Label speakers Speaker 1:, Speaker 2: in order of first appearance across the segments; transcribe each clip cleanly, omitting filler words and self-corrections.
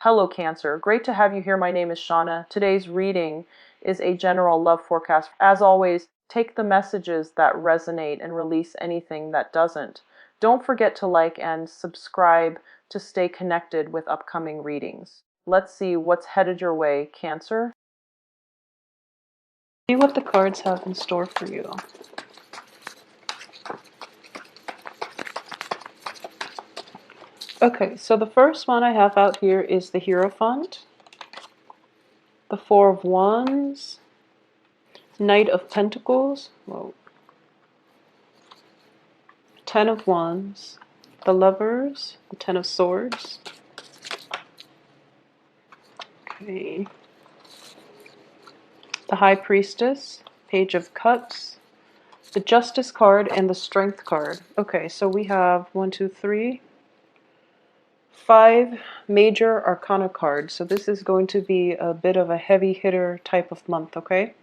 Speaker 1: Hello Cancer, great to have you here. My name is Shauna. Today's reading is a general love forecast. As always, take the messages that resonate and release anything that doesn't. Don't forget to like and subscribe to stay connected with upcoming readings. Let's see what's headed your way, Cancer. See what the cards have in store for you. Okay, so the first one I have out here is the Hierophant, the Four of Wands, Knight of Pentacles, whoa, Ten of Wands, the Lovers, the Ten of Swords, okay, the High Priestess, Page of Cups, the Justice card, and the Strength card. Okay, so we have 5 major arcana cards. So this is going to be a bit of a heavy hitter type of month, okay?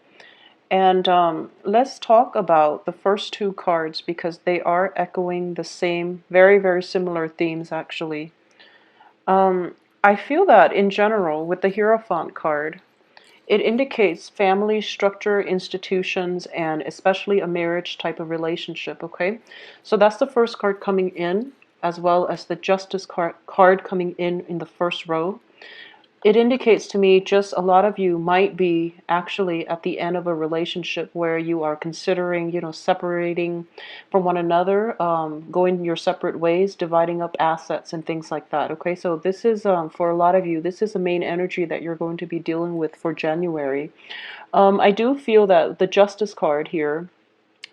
Speaker 1: And let's talk about the first 2 cards because they are echoing the same, very, very similar themes actually. I feel that in general with the Hierophant card, it indicates family structure, institutions, and especially a marriage type of relationship, okay? So that's the first card coming in, as well as the Justice card coming in the first row. It indicates to me just a lot of you might be actually at the end of a relationship where you are considering, separating from one another, going your separate ways, dividing up assets and things like that. Okay, so this is, for a lot of you, this is the main energy that you're going to be dealing with for January. I do feel that the Justice card here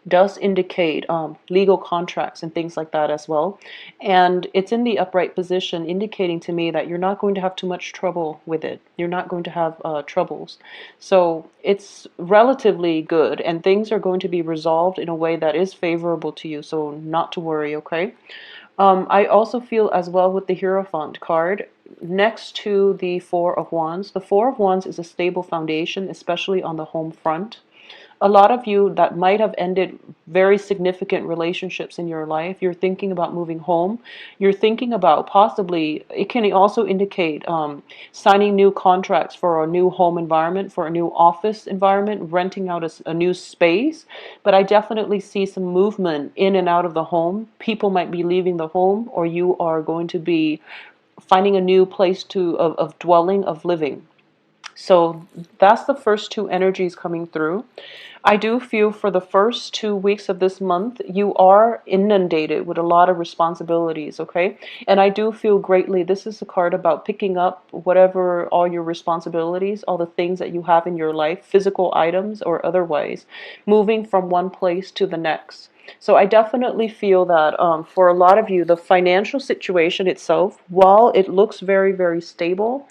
Speaker 1: does indicate legal contracts and things like that as well. And it's in the upright position, indicating to me that you're not going to have too much trouble with it. You're not going to have troubles. So it's relatively good, and things are going to be resolved in a way that is favorable to you. So not to worry, okay? I also feel as well with the Hierophant card, next to the Four of Wands. The Four of Wands is a stable foundation, especially on the home front. A lot of you that might have ended very significant relationships in your life, you're thinking about moving home. You're thinking about possibly, it can also indicate signing new contracts for a new home environment, for a new office environment, renting out a new space. But I definitely see some movement in and out of the home. People might be leaving the home, or you are going to be finding a new place of dwelling, of living. So that's the first 2 energies coming through. I do feel for the first 2 weeks of this month, you are inundated with a lot of responsibilities, okay? And I do feel greatly, this is a card about picking up whatever, all your responsibilities, all the things that you have in your life, physical items or otherwise, moving from one place to the next. So I definitely feel that for a lot of you, the financial situation itself, while it looks very, very stable,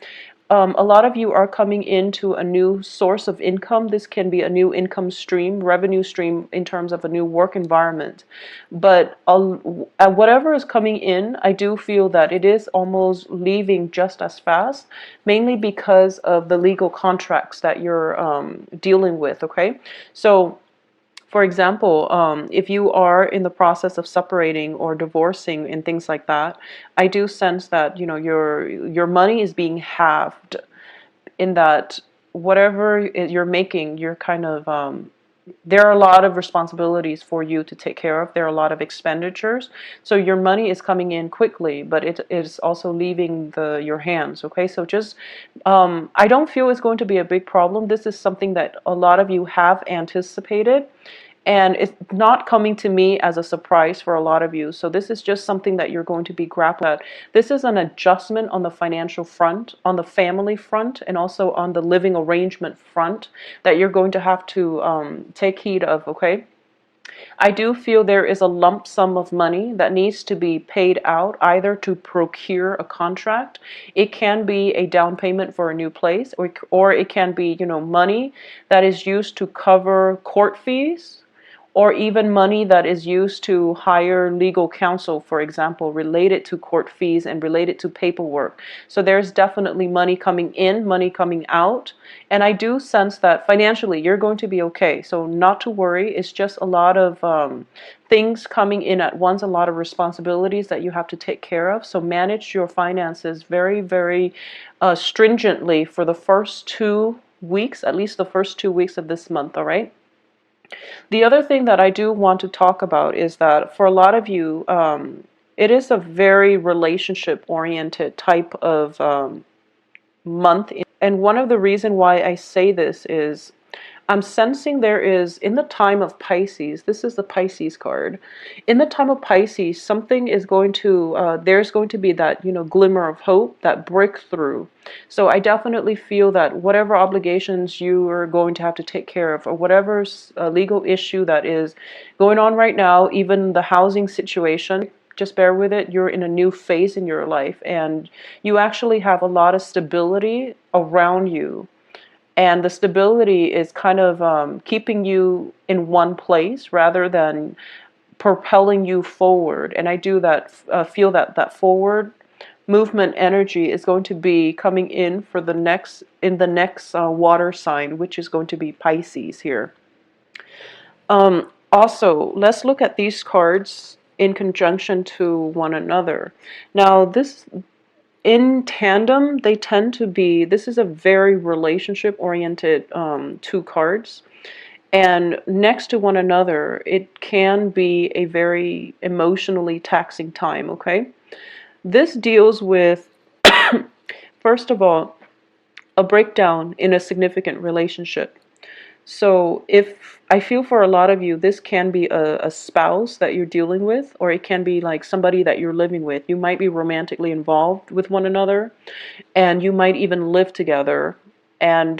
Speaker 1: a lot of you are coming into a new source of income. This can be a new income stream, revenue stream in terms of a new work environment. But whatever is coming in, I do feel that it is almost leaving just as fast, mainly because of the legal contracts that you're dealing with, okay? So for example, if you are in the process of separating or divorcing and things like that, I do sense that your money is being halved, in that whatever you're making, you're kind of there are a lot of responsibilities for you to take care of. There are a lot of expenditures. So your money is coming in quickly, but it is also leaving your hands. Okay, so just I don't feel it's going to be a big problem. This is something that a lot of you have anticipated. And it's not coming to me as a surprise for a lot of you. So this is just something that you're going to be grappling at. This is an adjustment on the financial front, on the family front, and also on the living arrangement front that you're going to have to take heed of, okay? I do feel there is a lump sum of money that needs to be paid out, either to procure a contract. It can be a down payment for a new place, or it can be, money that is used to cover court fees, or even money that is used to hire legal counsel, for example, related to court fees and related to paperwork. So there's definitely money coming in, money coming out. And I do sense that financially you're going to be okay. So not to worry. It's just a lot of things coming in at once, a lot of responsibilities that you have to take care of. So manage your finances very, very stringently for the first 2 weeks, at least the first 2 weeks of this month, all right? The other thing that I do want to talk about is that for a lot of you, it is a very relationship-oriented type of month. And one of the reasons why I say this is I'm sensing there is, in the time of Pisces, this is the Pisces card. In the time of Pisces, something is going to, there's going to be that, glimmer of hope, that breakthrough. So I definitely feel that whatever obligations you are going to have to take care of, or whatever legal issue that is going on right now, even the housing situation, just bear with it. You're in a new phase in your life, and you actually have a lot of stability around you. And the stability is kind of keeping you in one place rather than propelling you forward. And I do that, feel that that forward movement energy is going to be coming in for the next water sign, which is going to be Pisces here. Also, let's look at these cards in conjunction to one another. Now, this in tandem, they tend to be, this is a very relationship-oriented two cards. And next to one another, it can be a very emotionally taxing time, okay? This deals with, first of all, a breakdown in a significant relationship. So if I feel for a lot of you, this can be a spouse that you're dealing with, or it can be like somebody that you're living with. You might be romantically involved with one another, and you might even live together. And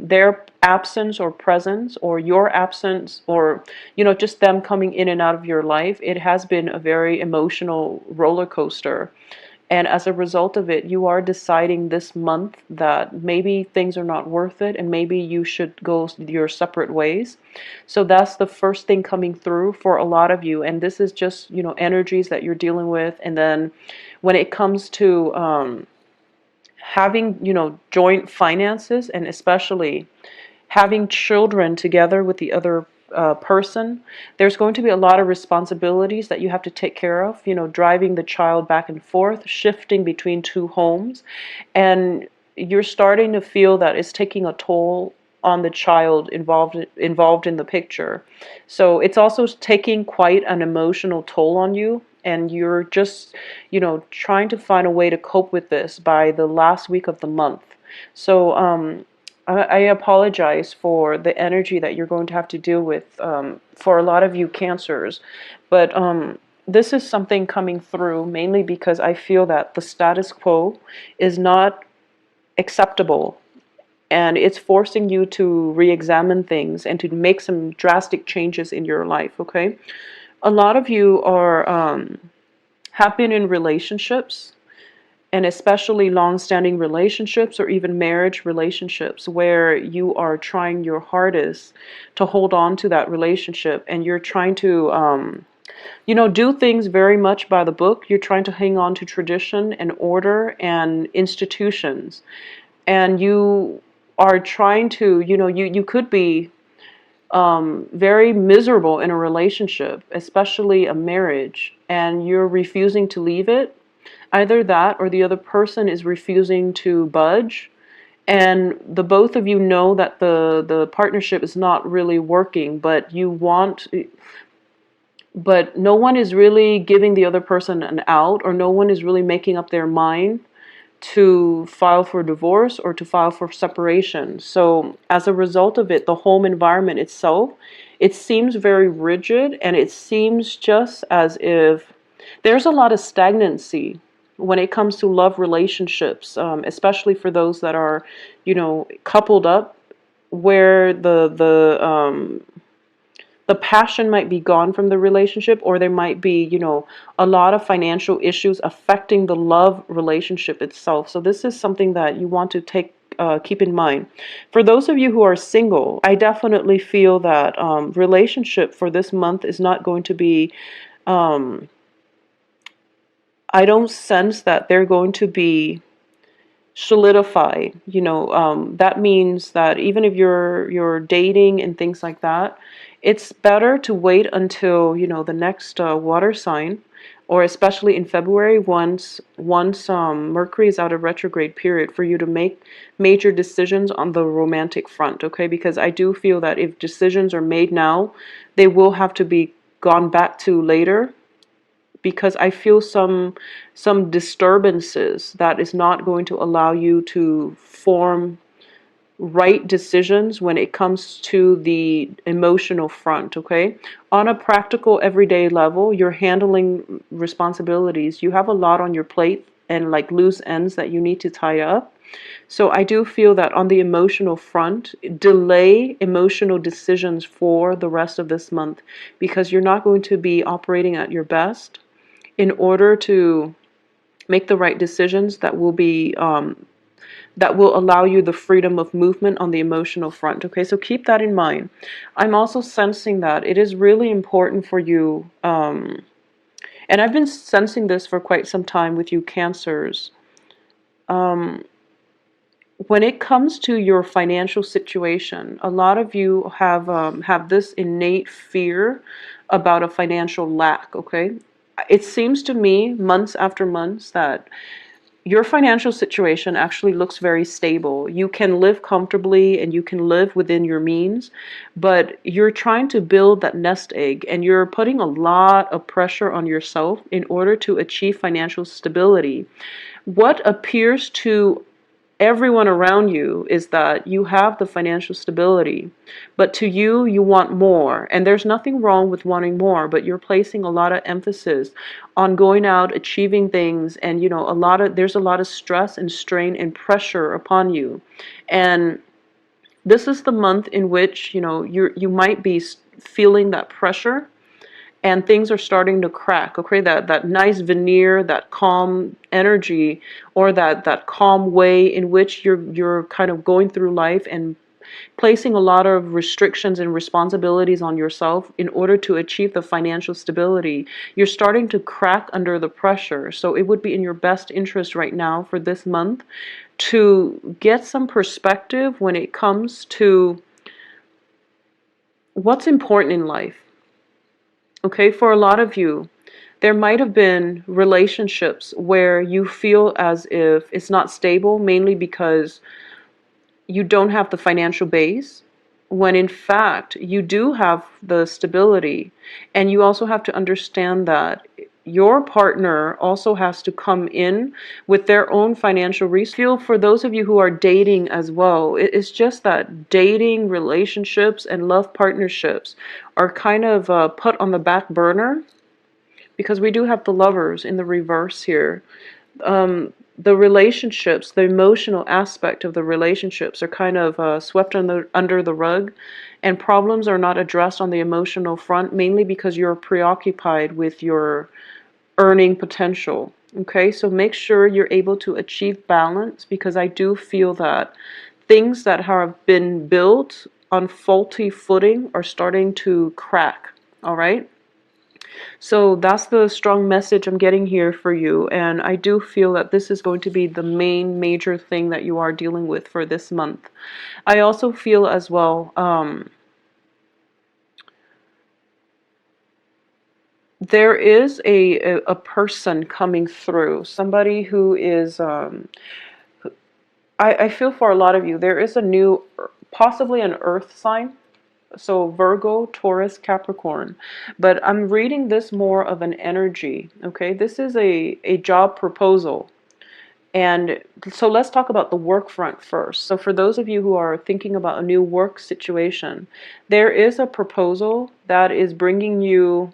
Speaker 1: their absence or presence, or your absence, or just them coming in and out of your life, it has been a very emotional roller coaster. And as a result of it, you are deciding this month that maybe things are not worth it and maybe you should go your separate ways. So that's the first thing coming through for a lot of you. And this is just, energies that you're dealing with. And then when it comes to having, joint finances, and especially having children together with the other person, there's going to be a lot of responsibilities that you have to take care of, driving the child back and forth, shifting between two homes, and you're starting to feel that it's taking a toll on the child involved in the picture. So it's also taking quite an emotional toll on you, and you're just, trying to find a way to cope with this by the last week of the month. So I apologize for the energy that you're going to have to deal with for a lot of you Cancers, but this is something coming through mainly because I feel that the status quo is not acceptable, and it's forcing you to re-examine things and to make some drastic changes in your life, okay? A lot of you are have been in relationships, and especially long-standing relationships or even marriage relationships, where you are trying your hardest to hold on to that relationship, and you're trying to do things very much by the book. You're trying to hang on to tradition and order and institutions, and you are trying to, you could be very miserable in a relationship, especially a marriage, and you're refusing to leave it. Either that or the other person is refusing to budge, and the both of you know that the partnership is not really working, but no one is really giving the other person an out, or no one is really making up their mind to file for divorce or to file for separation. So as a result of it, the home environment itself, it seems very rigid, and it seems just as if there's a lot of stagnancy when it comes to love relationships, especially for those that are, coupled up, where the passion might be gone from the relationship, or there might be, a lot of financial issues affecting the love relationship itself. So this is something that you want to take keep in mind. For those of you who are single, I definitely feel that relationship for this month is not going to be, I don't sense that they're going to be solidified. That means that even if you're dating and things like that, it's better to wait until the next water sign, or especially in February, once Mercury is out of retrograde period, for you to make major decisions on the romantic front. Okay, because I do feel that if decisions are made now, they will have to be gone back to later, because I feel some disturbances that is not going to allow you to form right decisions when it comes to the emotional front. Okay, on a practical everyday level, you're handling responsibilities, you have a lot on your plate and like loose ends that you need to tie up. So I do feel that on the emotional front, delay emotional decisions for the rest of this month, because you're not going to be operating at your best in order to make the right decisions that will allow you the freedom of movement on the emotional front. Okay, so keep that in mind. I'm also sensing that it is really important for you, and I've been sensing this for quite some time with you Cancers. When it comes to your financial situation, a lot of you have this innate fear about a financial lack. Okay, it seems to me months after months that your financial situation actually looks very stable. You can live comfortably and you can live within your means, but you're trying to build that nest egg and you're putting a lot of pressure on yourself in order to achieve financial stability. What appears to everyone around you is that you have the financial stability, but to you, you want more. And there's nothing wrong with wanting more, but you're placing a lot of emphasis on going out, achieving things, and there's a lot of stress and strain and pressure upon you. And this is the month in which you might be feeling that pressure, and things are starting to crack. Okay, that nice veneer, that calm energy, or that calm way in which you're kind of going through life and placing a lot of restrictions and responsibilities on yourself in order to achieve the financial stability, you're starting to crack under the pressure. So it would be in your best interest right now for this month to get some perspective when it comes to what's important in life. Okay, for a lot of you, there might have been relationships where you feel as if it's not stable, mainly because you don't have the financial base, when in fact you do have the stability. And you also have to understand that your partner also has to come in with their own financial resources. Feel for those of you who are dating as well, it's just that dating relationships and love partnerships are kind of put on the back burner, because we do have the Lovers in the reverse here. The relationships, the emotional aspect of the relationships are kind of swept under the rug, and problems are not addressed on the emotional front, mainly because you're preoccupied with your earning potential. Okay, so make sure you're able to achieve balance, because I do feel that things that have been built on faulty footing are starting to crack. All right. So that's the strong message I'm getting here for you. And I do feel that this is going to be the main major thing that you are dealing with for this month. I also feel as well, there is a person coming through, somebody who is, I feel for a lot of you, there is a new, possibly an earth sign. So Virgo, Taurus, Capricorn. But I'm reading this more of an energy, okay? This is a job proposal. And so let's talk about the work front first. So for those of you who are thinking about a new work situation, there is a proposal that is bringing you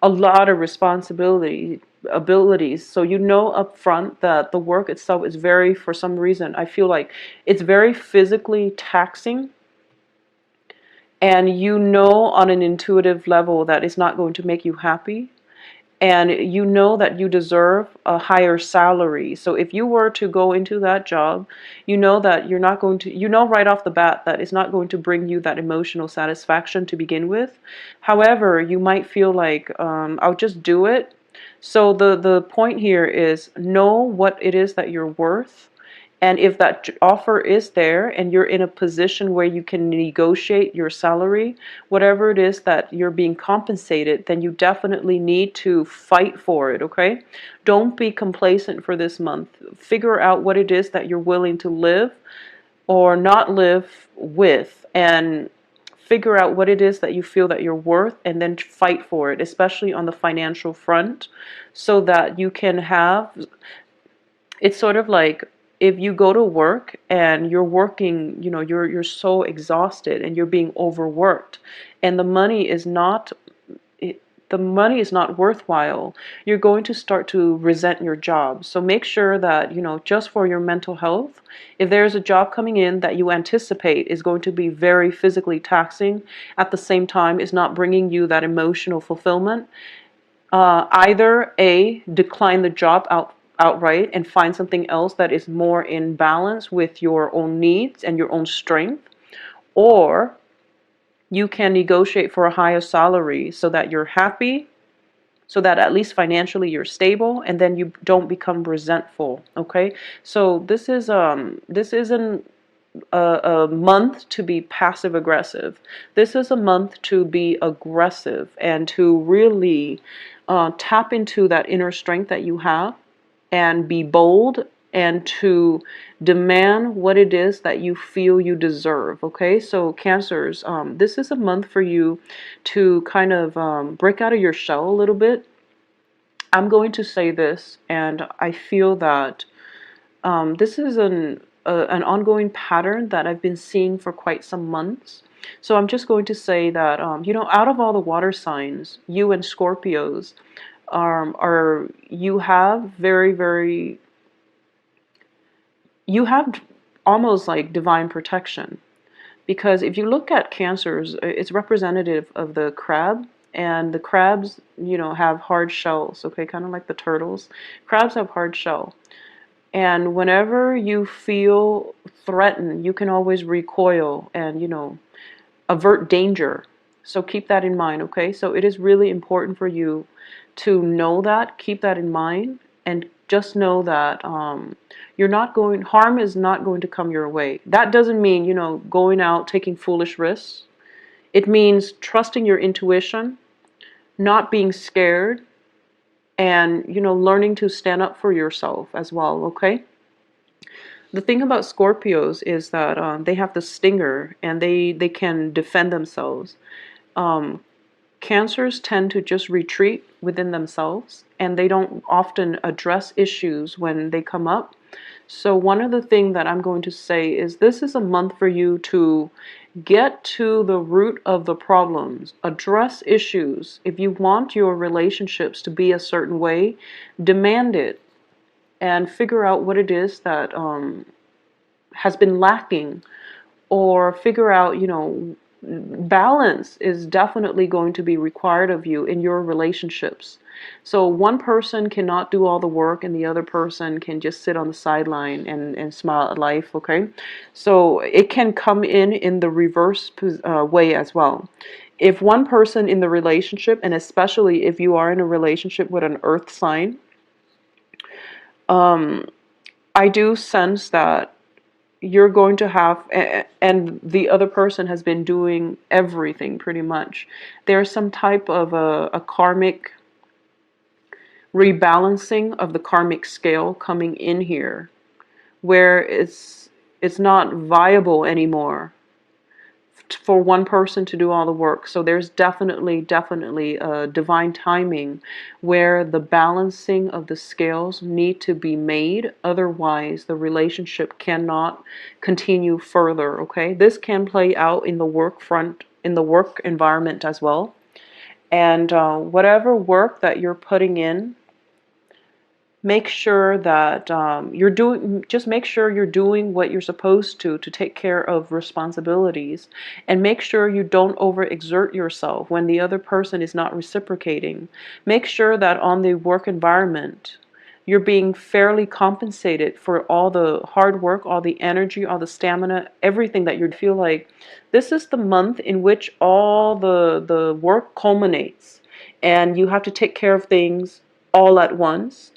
Speaker 1: a lot of responsibility abilities. So you know up front that the work itself is very, for some reason, I feel like it's very physically taxing, and you know on an intuitive level that it's not going to make you happy. and you know that you deserve a higher salary. So if you were to go into that job, you know that you're not going to, you know right off the bat that it's not going to bring you that emotional satisfaction to begin with. However, you might feel like, I'll just do it. So the point here is know what it is that you're worth, and if that offer is there and you're in a position where you can negotiate your salary, whatever it is that you're being compensated, then you definitely need to fight for it, okay? Don't be complacent for this month. Figure out what it is that you're willing to live or not live with, and figure out what it is that you feel that you're worth, and then fight for it, especially on the financial front, so that you can have, it's sort of like if you go to work and you're working, you're so exhausted and you're being overworked, and the money is not worthwhile, you're going to start to resent your job. So make sure that, just for your mental health, if there's a job coming in that you anticipate is going to be very physically taxing, at the same time is not bringing you that emotional fulfillment, either A, decline the job outright and find something else that is more in balance with your own needs and your own strength, or you can negotiate for a higher salary so that you're happy, so that at least financially you're stable, and then you don't become resentful. Okay, so this isn't a month to be passive aggressive. This is a month to be aggressive and to really tap into that inner strength that you have and be bold and to demand what it is that you feel you deserve. Okay, so Cancers, this is a month for you to kind of break out of your shell a little bit. I'm going to say this, and I feel that this is an ongoing pattern that I've been seeing for quite some months. So I'm just going to say that, out of all the water signs, you and Scorpios you have very, very, you have almost like divine protection. Because if you look at Cancers, it's representative of the crab, and the crabs, have hard shells, okay, kind of like the turtles. Crabs have hard shell. And whenever you feel threatened, you can always recoil and, avert danger. So keep that in mind, okay? So it is really important for you to know that, keep that in mind, and just know that harm is not going to come your way. That doesn't mean, going out taking foolish risks. It means trusting your intuition, not being scared, and, learning to stand up for yourself as well, okay? The thing about Scorpios is that they have the stinger and they can defend themselves. Um, Cancers tend to just retreat within themselves, and they don't often address issues when they come up. So one of the things that I'm going to say is this is a month for you to get to the root of the problems, address issues. If you want your relationships to be a certain way, demand it and figure out what it is that has been lacking, or figure out, balance is definitely going to be required of you in your relationships. So one person cannot do all the work and the other person can just sit on the sideline and smile at life, okay? So it can come in the reverse way as well. If one person in the relationship, and especially if you are in a relationship with an earth sign, I do sense that you're going to have, and the other person has been doing everything pretty much. There's some type of a karmic rebalancing of the karmic scale coming in here, where it's not viable anymore for one person to do all the work. So there's definitely a divine timing where the balancing of the scales need to be made. Otherwise, the relationship cannot continue further, okay? This can play out in the work front, in the work environment as well. And whatever work that you're putting in, Make sure that just make sure you're doing what you're supposed to take care of responsibilities, and make sure you don't overexert yourself when the other person is not reciprocating. Make sure that on the work environment, you're being fairly compensated for all the hard work, all the energy, all the stamina, everything that you feel like. This is the month in which all the work culminates, and you have to take care of things all at once.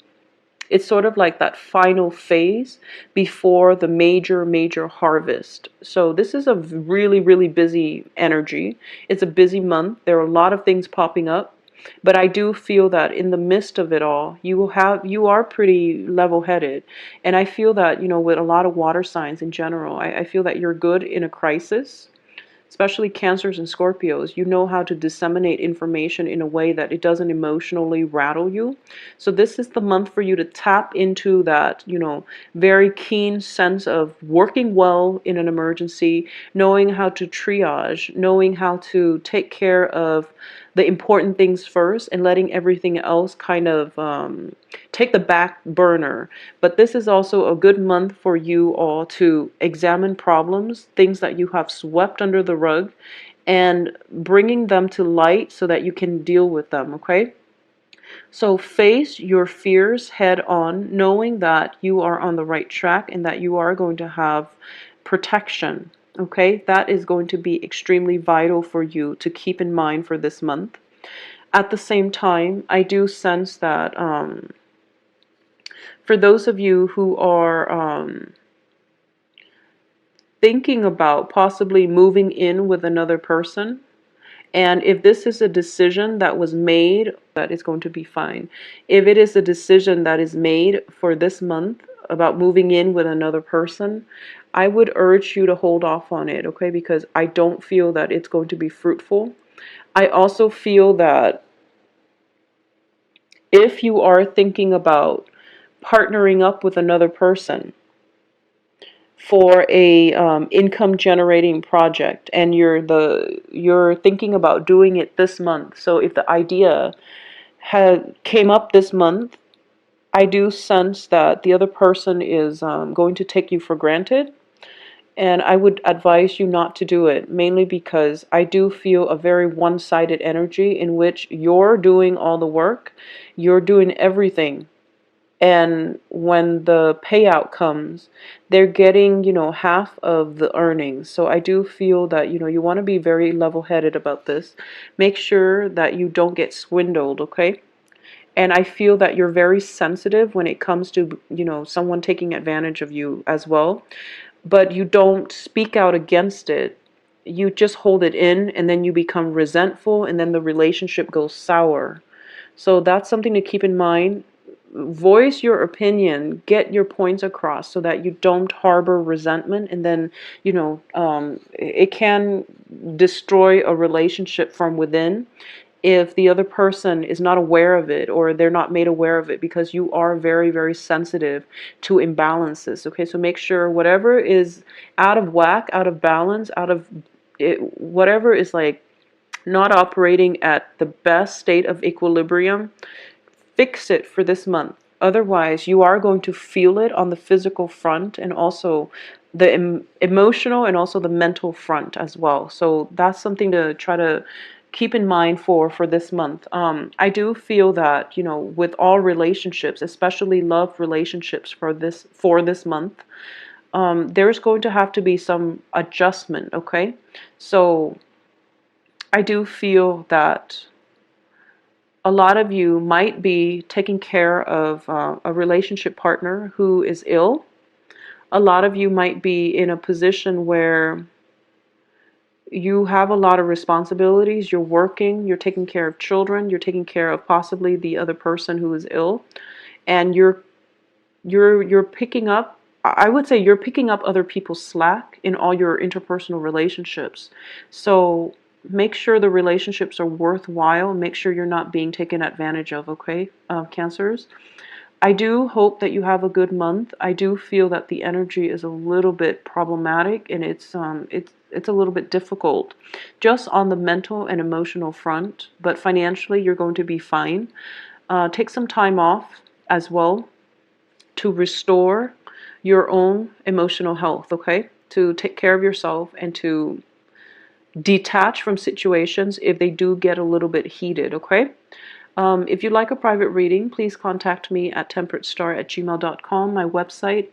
Speaker 1: It's sort of like that final phase before the major harvest. So this is a really busy energy. It's a busy month. There are a lot of things popping up, but I do feel that in the midst of it all, you are pretty level-headed. And I feel that, with a lot of water signs in general, I feel that you're good in a crisis. Especially Cancers and Scorpios, you know how to disseminate information in a way that it doesn't emotionally rattle you. So this is the month for you to tap into that, very keen sense of working well in an emergency, knowing how to triage, knowing how to take care of the important things first, and letting everything else kind of take the back burner. But this is also a good month for you all to examine problems, things that you have swept under the rug, and bringing them to light so that you can deal with them, okay? So face your fears head on, knowing that you are on the right track and that you are going to have protection, okay? That is going to be extremely vital for you to keep in mind for this month. At the same time, I do sense that for those of you who are thinking about possibly moving in with another person, and if this is a decision that was made, that is going to be fine. If it is a decision that is made for this month about moving in with another person, I would urge you to hold off on it, okay? Because I don't feel that it's going to be fruitful. I also feel that if you are thinking about partnering up with another person for a income generating project, and you're thinking about doing it this month, so if the idea had came up this month, I do sense that the other person is going to take you for granted, and I would advise you not to do it, mainly because I do feel a very one-sided energy in which you're doing all the work, you're doing everything, and when the payout comes, they're getting, half of the earnings. So I do feel that, you want to be very level-headed about this. Make sure that you don't get swindled, okay? And I feel that you're very sensitive when it comes to, someone taking advantage of you as well. But you don't speak out against it. You just hold it in, and then you become resentful, and then the relationship goes sour. So that's something to keep in mind. Voice your opinion, get your points across so that you don't harbor resentment, and then, it can destroy a relationship from within if the other person is not aware of it, or they're not made aware of it, because you are very sensitive to imbalances, okay? So make sure whatever is out of whack, out of balance, out of it, whatever is like not operating at the best state of equilibrium, fix it for this month. Otherwise, you are going to feel it on the physical front, and also the emotional, and also the mental front as well. So that's something to try to keep in mind for this month. I do feel that, with all relationships, especially love relationships for this month, there's going to have to be some adjustment, okay? So I do feel that a lot of you might be taking care of a relationship partner who is ill. A lot of you might be in a position where you have a lot of responsibilities. You're working, you're taking care of children, you're taking care of possibly the other person who is ill, and you're picking up, I would say you're picking up other people's slack in all your interpersonal relationships. So make sure the relationships are worthwhile. Make sure you're not being taken advantage of, okay, Cancers? I do hope that you have a good month. I do feel that the energy is a little bit problematic, and it's a little bit difficult just on the mental and emotional front, but financially you're going to be fine. Take some time off as well. to restore your own emotional health, okay? To take care of yourself and to detach from situations if they do get a little bit heated, okay? If you'd like a private reading, please contact me at temperatestar@gmail.com. My website